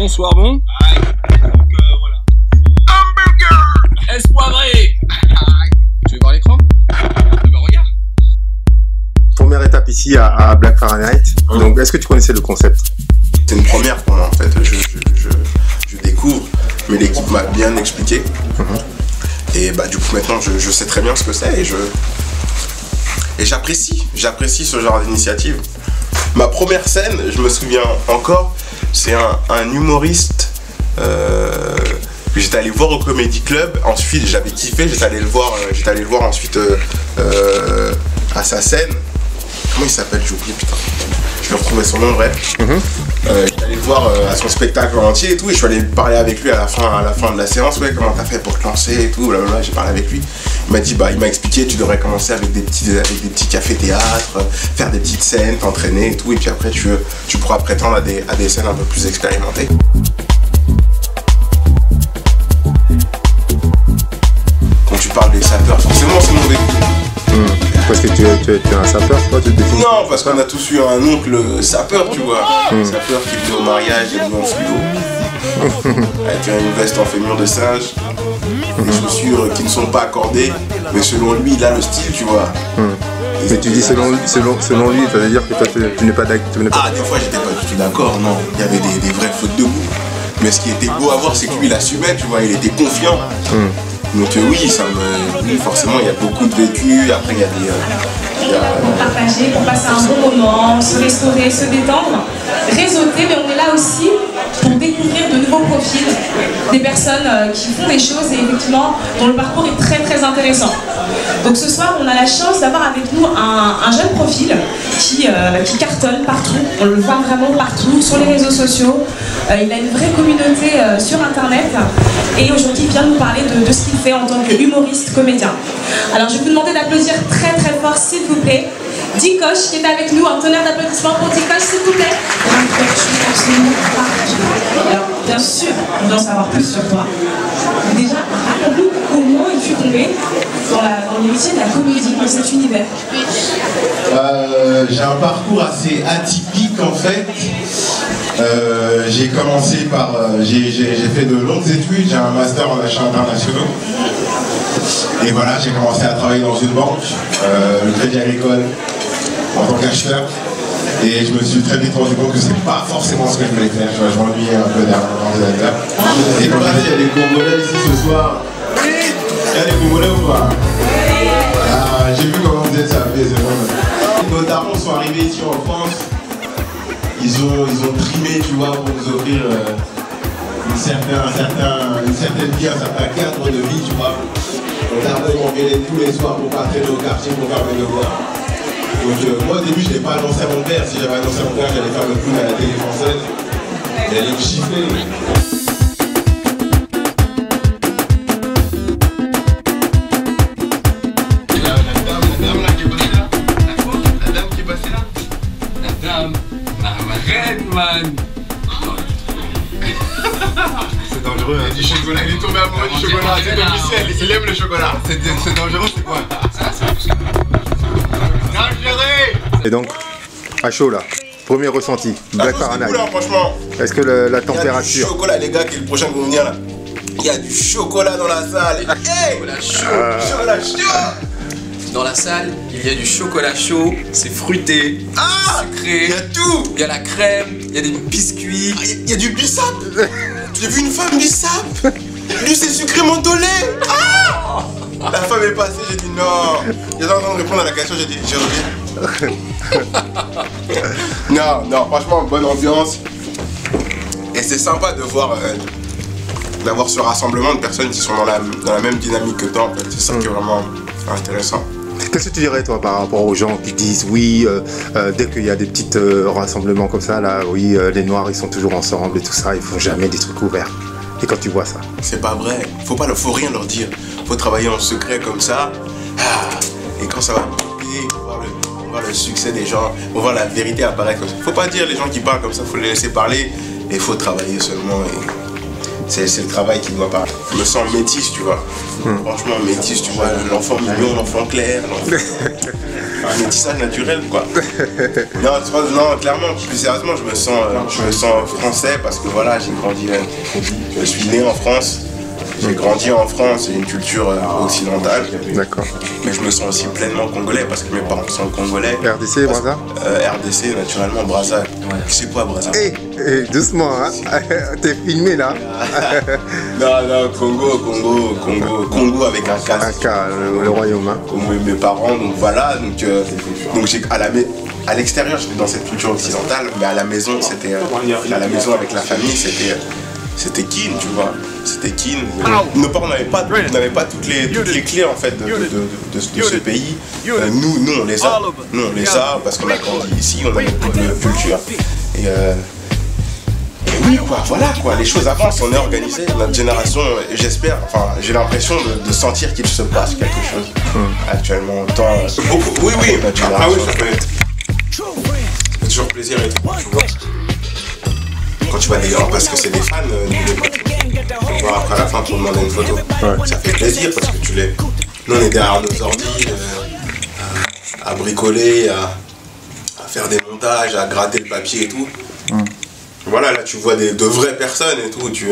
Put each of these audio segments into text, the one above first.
Bonsoir, bon. Voilà. Hamburger. Est-ce poivré? Tu veux voir l'écran? Bah regarde. Première étape ici à Black Fahrenheit. Donc, est-ce que tu connaissais le concept? C'est une première pour moi en fait. Je découvre, mais l'équipe m'a bien expliqué. Et bah du coup maintenant je sais très bien ce que c'est et j'apprécie ce genre d'initiative. Ma première scène, je me souviens encore, c'est un humoriste que j'étais allé voir au Comedy Club. Ensuite j'avais kiffé, j'étais allé le voir ensuite à sa scène. Comment il s'appelle? J'ai oublié, putain. Je vais retrouver son nom, bref. J'étais allé le voir à son spectacle entier et tout, et je suis allé parler avec lui à la fin de la séance. Ouais, comment t'as fait pour te lancer et tout, blablabla. J'ai parlé avec lui. Il m'a dit, il m'a expliqué, tu devrais commencer avec des petits cafés-théâtres, faire des petites scènes, t'entraîner et tout, et puis après tu pourras prétendre à des scènes un peu plus expérimentées. Quand tu parles des sapeurs, forcément c'est mon vécu. Parce que tu es un sapeur, toi, tu te définis? Non, parce qu'on a tous eu un oncle sapeur, tu vois. Un sapeur qui venait au mariage et venu en fluo. Avec une veste en fémur de singe. Des chaussures qui ne sont pas accordées. Mais selon lui, il a le style, tu vois. Mais tu dis selon lui, ça veut dire que toi, tu n'es pas d'accord. Ah, des fois, j'étais pas du tout d'accord, non. Il y avait des vraies fautes de goût. Mais ce qui était beau à voir, c'est que lui, il assumait, tu vois. Il était confiant. Donc oui, oui, forcément, il y a beaucoup de vécu. Après, il y a des... Pour partager, pour passer un bon moment, se restaurer, se détendre, réseauter, mais on est là aussi pour découvrir de nouveaux profils, des personnes qui font des choses et effectivement dont le parcours est très très intéressant. Donc ce soir, on a la chance d'avoir avec nous un jeune profil qui cartonne partout, on le voit vraiment partout, sur les réseaux sociaux. Il a une vraie communauté sur internet et aujourd'hui il vient nous parler de ce qu'il fait en tant qu'humoriste comédien. Alors je vais vous demander d'applaudir très très fort s'il vous plaît Dikosh qui est avec nous, un tonnerre d'applaudissements pour Dikosh s'il vous plaît. Alors bien sûr on doit en savoir plus sur toi. Déjà raconte-nous comment il fut tombé dans le métier de la comédie, dans cet univers. J'ai un parcours assez atypique en fait. J'ai commencé par... j'ai fait de longues études, j'ai un master en achats internationaux. Et voilà, j'ai commencé à travailler dans une banque, le Crédit Agricole, en tant qu'acheteur. Et je me suis très vite rendu compte que c'est pas forcément ce que je voulais faire. Je m'ennuyais un peu derrière l'ordinateur. Et quand il y a des Congolais ici ce soir, il y a des Congolais ou pas? J'ai vu comment vous êtes sapés, c'est bon. Nos darons sont arrivés ici en France. Ils ont trimé, tu vois, pour nous offrir une certaine vie, un certain cadre de vie, tu vois. On tardait m'engueuler tous les soirs pour pas traîner au quartier pour faire mes devoirs. Donc moi au début je n'ai pas annoncé à mon père. Si j'avais annoncé à mon père, j'allais faire le clown à la télé française. Il allait me chiffrer. C'est dangereux, hein. Du chocolat, il est tombé amoureux du chocolat, c'est officiel, il aime le chocolat. C'est dangereux, c'est quoi? Et donc, à chaud là, premier ressenti, Black Fahrenheit. Franchement. Est-ce que la température... Il y a du chocolat, les gars, qui est le prochain que vous venir là. Il y a du chocolat dans la salle. Hey, chocolat chaud. Dans la salle, il y a du chocolat chaud, c'est fruité, sucré. Il y a tout. Il y a la crème, il y a des biscuits. Il y a du bissap. J'ai vu une femme bissap. Lui, c'est sucré mentholé. La femme est passée, j'ai dit non. Il est en train de répondre à la question, j'ai dit je reviens. Non, franchement, bonne ambiance. Et c'est sympa de voir, d'avoir ce rassemblement de personnes qui sont dans la même dynamique que toi en fait. C'est ça qui est vraiment intéressant. Qu'est-ce que tu dirais toi par rapport aux gens qui disent oui, dès qu'il y a des petits rassemblements comme ça, là, oui, les noirs ils sont toujours ensemble et tout ça, ils font jamais des trucs ouverts. Et quand tu vois ça? C'est pas vrai, faut rien leur dire. Faut travailler en secret comme ça. Et quand ça va piquer, on voit le succès des gens, on voit la vérité apparaître comme ça. Faut pas dire les gens qui parlent comme ça, faut les laisser parler. Et faut travailler seulement. Et c'est le travail qui doit parler. Je me sens métis, tu vois. Franchement métis, tu vois. L'enfant mignon, l'enfant clair. Un métissage naturel, quoi. Non, clairement, plus sérieusement, je me sens français parce que voilà, j'ai grandi, je suis né en France. J'ai grandi en France, c'est une culture occidentale. D'accord. Mais je me sens aussi pleinement congolais parce que mes parents sont congolais. RDC, Brazza RDC, naturellement, Brazza. C'est quoi Brazza? Doucement, hein. T'es filmé là. Non, Congo avec un K. Un K, le royaume. Hein. Comme mes parents, donc voilà. Donc j'ai à l'extérieur, j'étais dans cette culture occidentale, mais à la maison, c'était à la maison avec la famille, c'était kin, tu vois. C'était kin. Nos parents n'avaient pas toutes les clés en fait de ce pays. Nous on les a. Nous on les a parce qu'on a grandi ici, on a notre culture. Et oui quoi, voilà quoi, les choses avancent, on est organisé. Notre génération, j'espère, enfin j'ai l'impression de sentir qu'il se passe quelque chose. Actuellement, autant. Oui, notre génération. Ah oui, ça peut être. Ça fait toujours plaisir et tout, tu vois. Quand tu vois des gens, parce que c'est des fans, tu vois après la fin pour demander une photo. Ouais. Ça fait plaisir parce que nous on est derrière nos ordi, à bricoler, à faire des montages, à gratter le papier et tout. Voilà, là tu vois de vraies personnes et tout, tu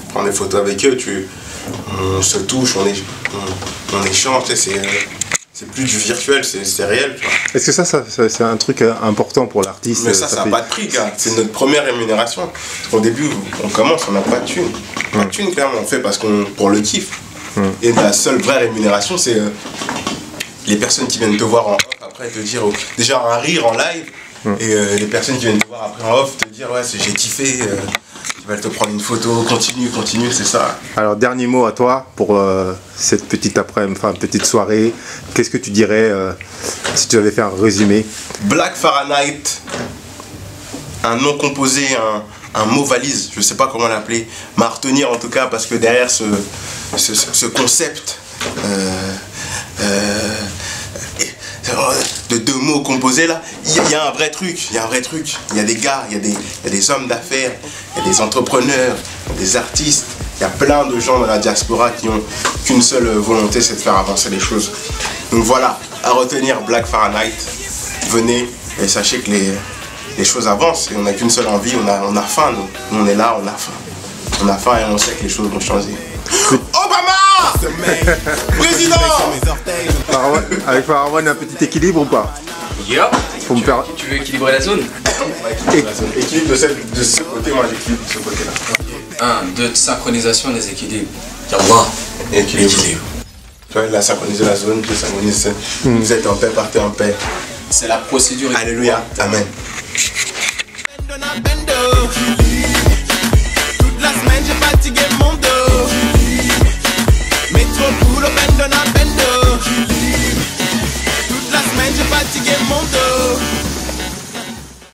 prends des photos avec eux, on se touche, on échange, c'est plus du virtuel, c'est réel. Est-ce que ça c'est un truc important pour l'artiste? Mais ça n'a pas de prix, gars. C'est notre première rémunération. Au début, on commence, on n'a pas de thune. Pas de thune, clairement, on fait pour le kiff. Et la seule vraie rémunération, c'est les personnes qui viennent te voir en off après te dire, déjà un rire en live, et les personnes qui viennent te voir après en off te dire, ouais, j'ai kiffé. Ils veulent te prendre une photo, continue, c'est ça. Alors, dernier mot à toi pour cette petite après-midi, enfin petite soirée. Qu'est-ce que tu dirais si tu avais fait un résumé? Black Fahrenheit, un nom composé, un mot valise, je sais pas comment l'appeler, mais à retenir en tout cas parce que derrière ce concept de deux mots composés là, il y a un vrai truc, il y a des gars, il y a des hommes d'affaires, il y a des entrepreneurs, des artistes, il y a plein de gens dans la diaspora qui ont qu'une seule volonté, c'est de faire avancer les choses. Donc voilà, à retenir Black Fahrenheit, venez et sachez que les choses avancent et on n'a qu'une seule envie, on a faim, nous on est là, on a faim et on sait que les choses vont changer. Obama président. Avec Pharaon, un petit équilibre ou pas? Yeah. Faut me faire... Tu veux équilibrer la zone? Équilibre de ce côté, moi j'équilibre de ce côté-là. 1, 2, synchronisation des équilibres. Yallah. Équilibre. Tu vois, il a synchronisé la zone, j'ai synchronisé. Vous êtes en paix, partez en paix. C'est la procédure. Alléluia, amen. Toute la semaine j'ai fatigué mon dos. Métro boulot, bendo na bendo. Toute la semaine j'ai fatigué mon dos.